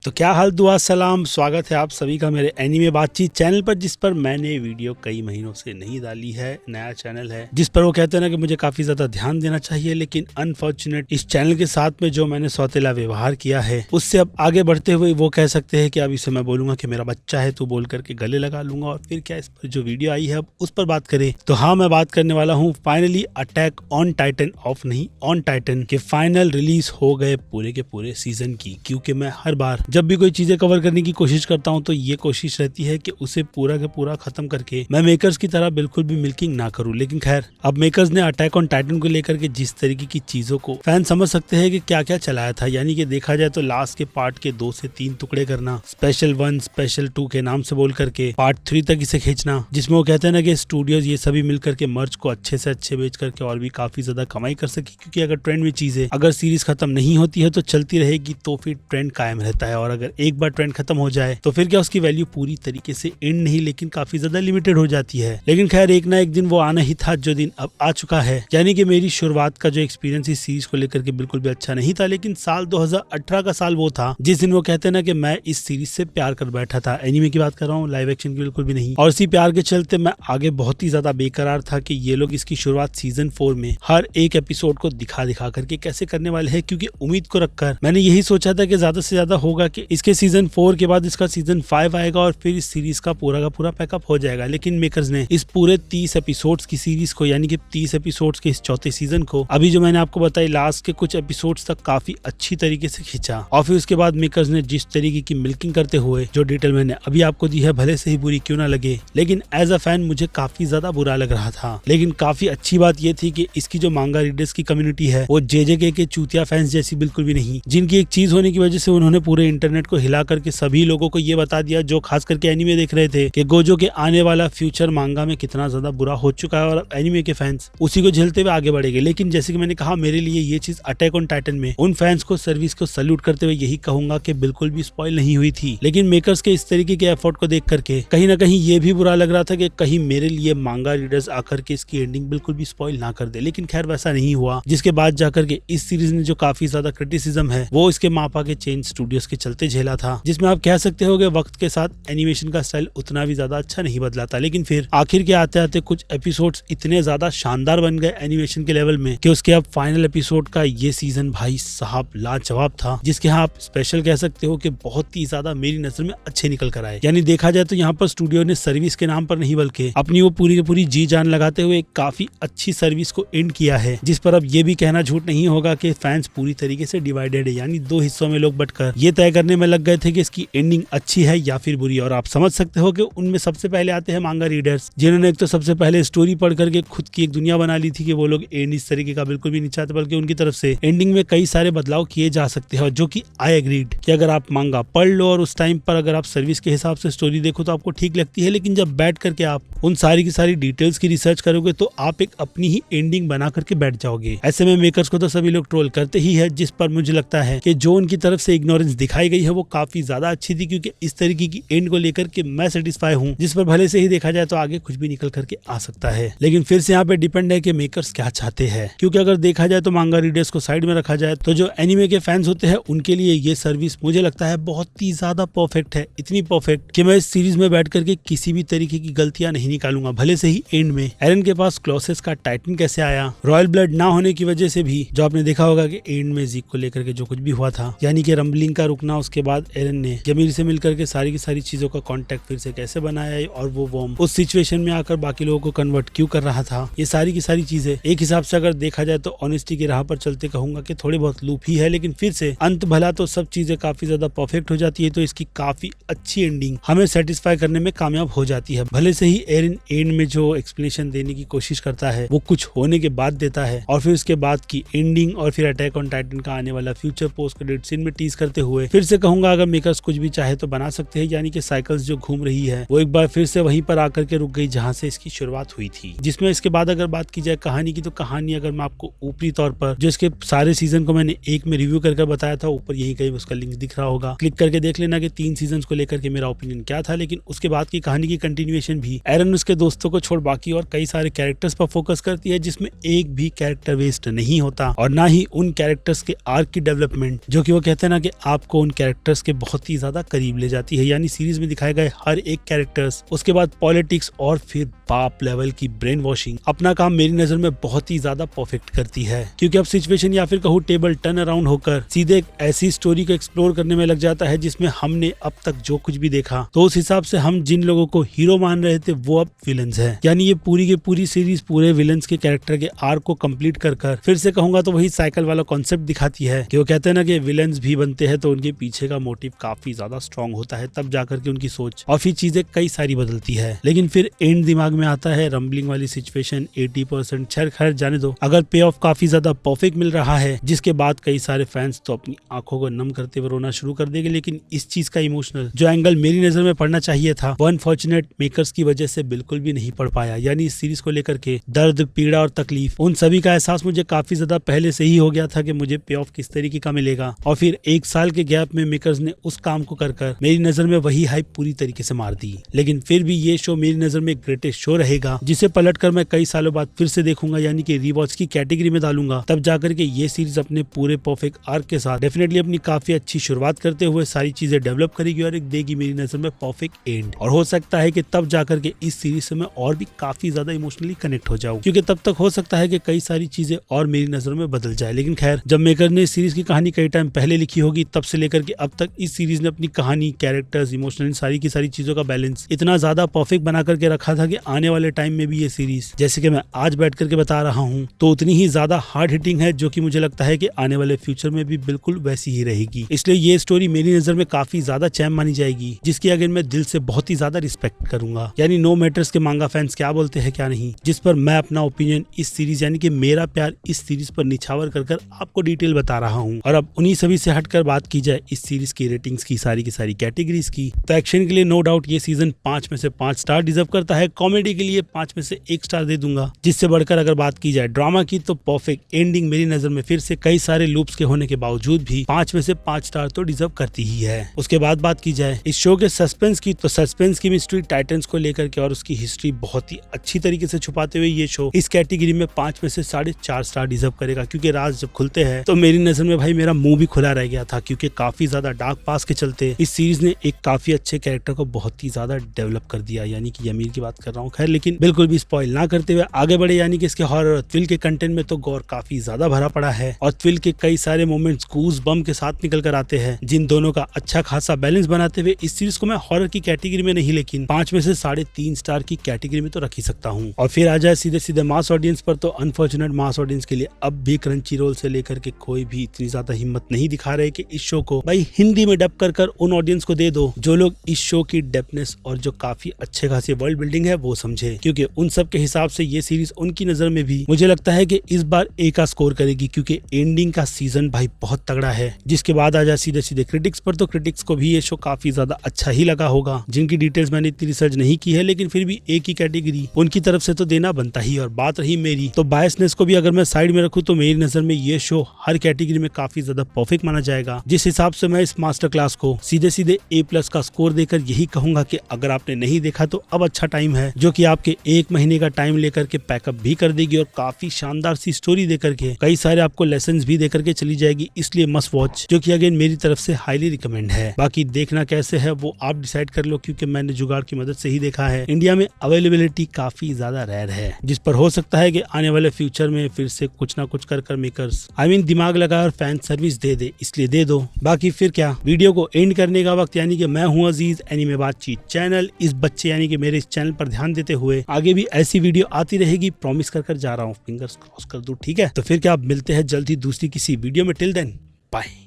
तो क्या हाल दुआ सलाम, स्वागत है आप सभी का मेरे एनीमे बातचीत चैनल पर, जिस पर मैंने वीडियो कई महीनों से नहीं डाली है। नया चैनल है जिस पर वो कहते हैं ना कि मुझे काफी ज्यादा ध्यान देना चाहिए, लेकिन अनफॉर्चुनेट इस चैनल के साथ में जो मैंने सौतेला व्यवहार किया है उससे अब आगे बढ़ते हुए वो कह सकते हैं कि अब इसे मैं बोलूंगा कि मेरा बच्चा है, तू बोल करके गले लगा लूंगा। और फिर क्या इस पर जो वीडियो आई है अब उस पर बात करें तो हाँ, मैं बात करने वाला हूँ finally attack on Titan, of नहीं ऑन टाइटन के फाइनल रिलीज हो गए पूरे के पूरे सीजन की। क्योंकि मैं हर बार जब भी कोई चीजें कवर करने की कोशिश करता हूं तो ये कोशिश रहती है कि उसे पूरा के पूरा खत्म करके मैं मेकर्स की तरह बिल्कुल भी मिल्किंग ना करूं। लेकिन खैर, अब मेकर्स ने अटैक ऑन टाइटन को लेकर के जिस तरीके की चीजों को फैन समझ सकते हैं कि क्या क्या चलाया था, यानी कि देखा जाए तो लास्ट के पार्ट के 2 से 3 टुकड़े करना, स्पेशल 1 स्पेशल 2 के नाम से बोल करके पार्ट 3 तक इसे खींचना, जिसमें वो कहते हैं ना कि स्टूडियोज ये सभी मिलकर के मर्ज को अच्छे से अच्छे बेच करके और भी काफी ज्यादा कमाई कर सके। क्योंकि अगर ट्रेंड में चीजें, अगर सीरीज खत्म नहीं होती है तो चलती रहेगी, तो फिर ट्रेंड कायम रहता है। और अगर एक बार ट्रेंड खत्म हो जाए तो फिर क्या उसकी वैल्यू पूरी तरीके से एंड नहीं, लेकिन काफी ज्यादा लिमिटेड हो जाती है। लेकिन खैर, एक ना एक दिन वो आना ही था, जो दिन अब आ चुका है। यानी कि मेरी शुरुआत का जो एक्सपीरियंस इस सीरीज को लेकर के बिल्कुल भी अच्छा नहीं था, लेकिन साल 2018 का साल वो था जिस दिन वो कहते हैं ना कि मैं इस सीरीज से प्यार कर बैठा था। एनीमे की बात कर रहा हूँ, लाइव एक्शन की बिल्कुल भी नहीं। और इसी प्यार के चलते मैं आगे बहुत ही ज्यादा बेकरार था कि ये लोग इसकी शुरुआत सीजन 4 में हर एक एपिसोड को दिखा दिखा करके कैसे करने वाले हैं। क्योंकि उम्मीद को रखकर मैंने यही सोचा था कि ज्यादा से ज्यादा होगा कि इसके सीजन 4 के बाद इसका सीजन 5 आएगा और फिर इस सीरीज का पूरा पैकअप हो जाएगा। लेकिन मेकर्स ने इस पूरे 30 एपिसोड्स की सीरीज को, यानी कि 30 एपिसोड्स के इस चौथे सीजन को, अभी जो मैंने आपको बताई लास्ट के कुछ एपिसोड्स तक काफी अच्छी तरीके से खींचा। और फिर उसके बाद मेकर्स ने जिस तरीके की मिल्किंग करते हुए जो डिटेल मैंने अभी आपको दी है, भले से ही बुरी क्यों ना लगे, लेकिन एज अ फैन मुझे काफी ज्यादा बुरा लग रहा था। लेकिन काफी अच्छी बात यह थी कि इसकी जो मांगा रीडर्स की कम्युनिटी है वो जेजेके के चूतिया फैंस जैसी बिल्कुल भी नहीं, जिनकी एक चीज होने की वजह से उन्होंने पूरे इंटरनेट को हिला करके सभी लोगों को ये बता दिया, जो खास करके एनीमे देख रहे थे, कि गोजो के आने वाला फ्यूचर मांगा में कितना ज्यादा बुरा हो चुका है और एनीमे के फैंस उसी को झेलते हुए आगे बढ़ेंगे। लेकिन जैसे कि मैंने कहा, मेरे लिए ये चीज अटैक ऑन टाइटन में उन फैंस को, सर्विस को सल्यूट करते हुए यही कहूंगा कि बिल्कुल भी स्पॉइल नहीं हुई थी। लेकिन मेकर्स के इस तरीके के एफर्ट को देख करके कहीं ना कहीं ये भी बुरा लग रहा था कि कहीं मेरे लिए मांगा रीडर्स आकर के इसकी एंडिंग बिल्कुल भी स्पॉइल ना कर दे। लेकिन खैर, वैसा नहीं हुआ, जिसके बाद जाकर के इस सीरीज ने जो काफी ज्यादा क्रिटिसिज्म है वो इसके मापा के चेंज स्टूडियोज के चलते झेला था, जिसमें आप कह सकते हो कि वक्त के साथ एनिमेशन का स्टाइल उतना भी ज्यादा अच्छा नहीं बदला था। लेकिन फिर आखिर के आते आते कुछ एपिसोड्स इतने ज्यादा शानदार बन गए एनिमेशन के लेवल में कि उसके अब फाइनल एपिसोड का ये सीजन भाई साहब लाजवाब था, जिसके यहाँ आप स्पेशल कह सकते हो कि बहुत ही ज्यादा मेरी नजर में अच्छे निकल कर आए। यानी देखा जाए तो यहाँ पर स्टूडियो ने सर्विस के नाम पर नहीं बल्कि अपनी वो पूरी की पूरी जी जान लगाते हुए एक काफी अच्छी सर्विस को एंड किया है, जिस पर अब ये भी कहना झूठ नहीं होगा कि फैंस पूरी तरीके से डिवाइडेड है। यानी 2 हिस्सों में लोग बंटकर ये तय करने में लग गए थे कि इसकी एंडिंग अच्छी है या फिर बुरी। और आप समझ सकते हो कि उनमें सबसे पहले आते हैं मांगा रीडर्स, जिन्होंने एक तो सबसे पहले स्टोरी पढ़ करके खुद की एक दुनिया बना ली थी कि वो लोग एंड इस तरीके का बिल्कुल भी नहीं चाहते, बल्कि उनकी तरफ से एंडिंग में कई सारे बदलाव किए जा सकते हैं। जो कि आई एग्रीड कि अगर आप मांगा पढ़ लो और उस टाइम पर अगर आप सर्विस के हिसाब से स्टोरी देखो तो आपको ठीक लगती है। लेकिन जब बैठ करके आप उन सारी की सारी डिटेल्स की रिसर्च करोगे तो आप एक अपनी ही एंडिंग बना करके बैठ जाओगे। ऐसे में मेकर्स को तो सभी लोग ट्रोल करते ही है, जिस पर मुझे लगता है कि जो उनकी तरफ से इग्नोरेंस दिखाई गई है वो काफी ज्यादा अच्छी थी। क्योंकि इस तरीके की एंड को लेकर के मैं सेटिस्फाई हूँ, जिस पर भले से ही देखा जाए तो आगे कुछ भी निकल करके आ सकता है। लेकिन फिर से यहाँ पे डिपेंड है कि मेकर्स क्या चाहते हैं। क्योंकि अगर देखा जाए तो मांगा रीडर्स को साइड में रखा जाए तो जो एनीमे के फैंस होते हैं उनके लिए ये सर्विस मुझे लगता है बहुत ही ज्यादा परफेक्ट है। इतनी परफेक्ट कि मैं इस सीरीज में बैठ करके किसी भी तरीके की गलतियां नहीं निकालूंगा। भले से ही एंड में एरन के पास क्लॉसेस का टाइटन कैसे आया, रॉयल ब्लड ना होने की वजह से भी जो आपने देखा होगा कि एंड में जीक को लेकर के जो कुछ भी हुआ था, यानी कि रंबलिंग का रुकना, उसके बाद एरन ने जमीर से मिलकर के सारी की सारी चीजों का कांटेक्ट फिर से कैसे बनाया और वो वॉर्म उस सिचुएशन में आकर बाकी लोगों को कन्वर्ट क्यों कर रहा था, ये सारी की सारी चीजें एक हिसाब से अगर देखा जाए तो ऑनेस्टी की राह पर चलते कहूंगा कि थोड़ी बहुत लूप ही है। लेकिन फिर से अंत भला तो सब चीजें काफी ज्यादा परफेक्ट हो जाती है, तो इसकी काफी अच्छी एंडिंग हमें सेटिस्फाई करने में कामयाब हो जाती है। भले से ही एरन एंड में जो एक्सप्लेनेशन देने की कोशिश करता है वो कुछ होने के बाद देता है, और फिर उसके बाद की एंडिंग और फिर अटैक ऑन टाइटन का आने वाला फ्यूचर पोस्ट क्रेडिट सीन में टीज करते हुए फिर से कहूंगा अगर मेकर्स कुछ भी चाहे तो बना सकते हैं। यानी कि साइकिल्स जो घूम रही है वो एक बार फिर से वहीं पर आकर के रुक गई जहां से इसकी शुरुआत हुई थी। जिसमें इसके बाद अगर बात की जाए कहानी की, तो कहानी अगर मैं आपको ऊपरी तौर पर जो इसके सारे सीजन को मैंने एक में रिव्यू करके बताया था, ऊपर यही कहीं उसका लिंक दिख रहा होगा, क्लिक करके देख लेना कि 3 सीजन को लेकर के मेरा ओपिनियन क्या था। लेकिन उसके बाद की कहानी की कंटिन्यूएशन भी एरन उसके दोस्तों को छोड़ बाकी और कई सारे कैरेक्टर्स पर फोकस करती है, जिसमें एक भी कैरेक्टर वेस्ट नहीं होता और ना ही उन कैरेक्टर्स के आर्क की डेवलपमेंट, जो कि वो कहते हैं ना कि आपको उन कैरेक्टर्स के बहुत ही ज्यादा करीब ले जाती है। यानी सीरीज में दिखाए गए हर एक कैरेक्टर्स, उसके बाद पॉलिटिक्स और फिर बाप लेवल की ब्रेन वॉशिंग अपना काम मेरी नजर में बहुत ही ज्यादा परफेक्ट करती है, क्योंकि अब सिचुएशन या फिर कहूँ टेबल टर्न अराउंड होकर सीधे एक ऐसी स्टोरी को एक्सप्लोर करने में लग जाता है जिसमें हमने अब तक जो कुछ भी देखा तो उस हिसाब से हम जिन लोगों को हीरो मान रहे थे वो अब विलन्स हैं। यानी ये पूरी की पूरी सीरीज पूरे विलन्स के कैरेक्टर के आर्क को कंप्लीट कर फिर से कहूंगा तो वही साइकिल वाला कॉन्सेप्ट दिखाती है कि वो कहते हैं ना कि विलन्स भी बनते हैं तो उनके पीछे का मोटिव काफी ज्यादा स्ट्रांग होता है, तब जाकर के उनकी सोच और फिर चीजें कई सारी बदलती है। लेकिन फिर एंड दिमाग में आता है रंबलिंग वाली सिचुएशन 80%, खैर जाने दो। अगर पे ऑफ काफी ज्यादा परफेक्ट मिल रहा है जिसके बाद कई सारे फैंस तो अपनी आंखों को नम करते हुए रोना शुरू कर देंगे, लेकिन इस चीज का इमोशनल जो एंगल मेरी नजर में पड़ना चाहिए था वो अनफॉर्चुनेट मेकर्स की वजह से बिल्कुल भी नहीं पड़ पाया। यानी इस सीरीज को लेकर के दर्द, पीड़ा और तकलीफ उन सभी का एहसास मुझे काफी ज्यादा पहले से ही हो गया था कि मुझे पे ऑफ किस तरीके का मिलेगा, और फिर एक साल के गैप में मेकर्स ने उस काम को कर मेरी नजर में वही हाइप पूरी तरीके से मार दी। लेकिन फिर भी ये शो मेरी नजर में ग्रेटेस्ट शो रहेगा जिसे पलटकर मैं कई सालों बाद फिर से देखूंगा, यानी कि रीवॉच की कैटेगरी में डालूंगा। तब जाकर के ये सीरीज अपने पूरे परफेक्ट आर्क के साथ डेफिनेटली अपनी काफी अच्छी शुरुआत करते हुए सारी चीजें डेवलप करेगी और एक देगी मेरी नजर में परफेक्ट एंड। और हो सकता है कि तब जाकर के इस सीरीज से मैं और भी काफी ज्यादा इमोशनली कनेक्ट हो जाऊं, क्योंकि तब तक हो सकता है कि कई सारी चीजें और मेरी नजर में बदल जाए। लेकिन खैर, जब मेकर ने इस सीरीज की कहानी कई टाइम पहले लिखी होगी तब से लेकर के अब तक इस सीरीज ने अपनी कहानी, कैरेक्टर्स, इमोशनल सारी की सारी चीजों का बैलेंस इतना ज्यादा परफेक्ट बना करके रखा था कि आने वाले टाइम में भी ये सीरीज जैसे कि मैं आज बैठ करके बता रहा हूँ तो उतनी ही ज्यादा हार्ड हिटिंग है, जो कि मुझे लगता है कि आने वाले फ्यूचर में भी बिल्कुल वैसी ही रहेगी। इसलिए ये स्टोरी मेरी नजर में काफी ज्यादा चैम मानी जाएगी, जिसकी अगर मैं दिल से बहुत ही ज्यादा रिस्पेक्ट करूंगा। यानी नो मैटर्स के मांगा फैंस क्या बोलते हैं क्या नहीं, जिस पर मैं अपना ओपिनियन इस सीरीज यानी कि मेरा प्यार इस सीरीज पर निछावर कर आपको डिटेल बता रहा हूँ। और अब उन्हीं सभी से हटकर बात की जाए इस सीरीज की रेटिंग्स की सारी कैटेगरीज की, तो एक्शन के लिए नो डाउट ये सीजन 5 में से 5 स्टार डिजर्व करता है। कॉमेडी के लिए 5 में से 1 स्टार दे दूंगा। जिससे बढ़कर अगर बात की जाए ड्रामा की तो परफेक्ट एंडिंग मेरी नजर में फिर से कई सारे लूप्स के होने के बावजूद भी 5 में से 5 स्टार तो डिजर्व करती ही है। उसके बाद बात की जाए इस शो के सस्पेंस की, तो सस्पेंस की मिस्ट्री टाइटन्स को लेकर के और उसकी हिस्ट्री बहुत ही अच्छी तरीके से छुपाते हुए ये शो इस कैटेगरी में 5 में से 4.5 स्टार डिजर्व करेगा। क्योंकि राज जब खुलते हैं तो मेरी नजर में भाई मेरा मुंह भी खुला रह गया था, क्योंकि काफी ज्यादा डार्क पास के चलते इस सीरीज ने एक काफी अच्छे कैरेक्टर को बहुत ही ज्यादा डेवलप कर दिया, यानी कि यमीर की बात कर रहा हूँ। खैर, लेकिन बिल्कुल भी स्पॉइल ना करते हुए आगे बढ़े, यानी कि इसके हॉरर और थ्रिल के कंटेंट में तो गौर काफी ज्यादा भरा पड़ा है और थ्रिल के कई सारे मोमेंट्स गूज बम के साथ निकल कर आते हैं, जिन दोनों का अच्छा खासा बैलेंस बनाते हुए इस सीरीज को मैं हॉरर की कैटेगरी में नहीं लेकिन 5 में से 3.5 स्टार की कैटेगरी में तो रख ही सकता हूँ। और फिर आ जाए सीधे सीधे मास ऑडियंस पर, तो अनफॉर्चुनेट मास ऑडियंस के लिए अब भी क्रंची रोल से लेकर के कोई भी इतनी ज्यादा हिम्मत नहीं दिखा रहे कि इस शो को भाई हिंदी में डब कर उन ऑडियंस को दे दो जो लोग इस शो की डेप्थनेस और जो काफी अच्छे खासी वर्ल्ड बिल्डिंग है वो समझे, क्योंकि उन सब के हिसाब से ये सीरीज उनकी नजर में भी मुझे लगता है कि इस बार ए का स्कोर करेगी, क्योंकि एंडिंग का सीजन भाई बहुत तगड़ा है। जिसके बाद आ जाए सीधे सीधे क्रिटिक्स पर, तो क्रिटिक्स को भी ये शो काफी ज्यादा अच्छा ही लगा होगा, जिनकी डिटेल्स मैंने इतनी रिसर्च नहीं की है, लेकिन फिर भी एक ही कैटेगरी उनकी तरफ से तो देना बनता ही। और बात रही मेरी, तो बायसनेस को भी अगर मैं साइड में रखूं तो मेरी नजर में ये शो हर कैटेगरी में काफी ज्यादा परफेक्ट माना जाएगा। जिस हिसाब से मैं इस मास्टर क्लास को सीधे सीधे A+ का स्कोर देकर यही कहूंगा कि अगर आपने नहीं देखा तो अब अच्छा टाइम है, जो कि आपके 1 महीने का टाइम लेकर के पैकअप भी कर देगी और काफी शानदार सी स्टोरी देकर के कई सारे आपको लेसन्स भी देकर के चली जाएगी। इसलिए मस्ट वॉच, जो कि अगेन मेरी तरफ से हाईली रिकमेंड है। बाकी देखना कैसे है वो आप डिसाइड कर लो, क्योंकि मैंने जुगाड़ की मदद से ही देखा है। इंडिया में अवेलेबिलिटी काफी ज्यादा रेयर है, जिस पर हो सकता है कि आने वाले फ्यूचर में फिर से कुछ ना कुछ कर मेकर्स दिमाग लगा और फैन सर्विस दे, इसलिए दे दो। बाकी फिर क्या, वीडियो को एंड करने का वक्त, यानी कि मैं हूं अजीज, एनीमे बातचीत चैनल इस बच्चे यानी कि मेरे इस चैनल पर ध्यान देते हुए आगे भी ऐसी वीडियो आती रहेगी, प्रॉमिस कर जा रहा हूँ, फिंगर्स क्रॉस कर दूं, ठीक है। तो फिर क्या, आप मिलते हैं जल्द ही दूसरी किसी वीडियो में। Till then bye.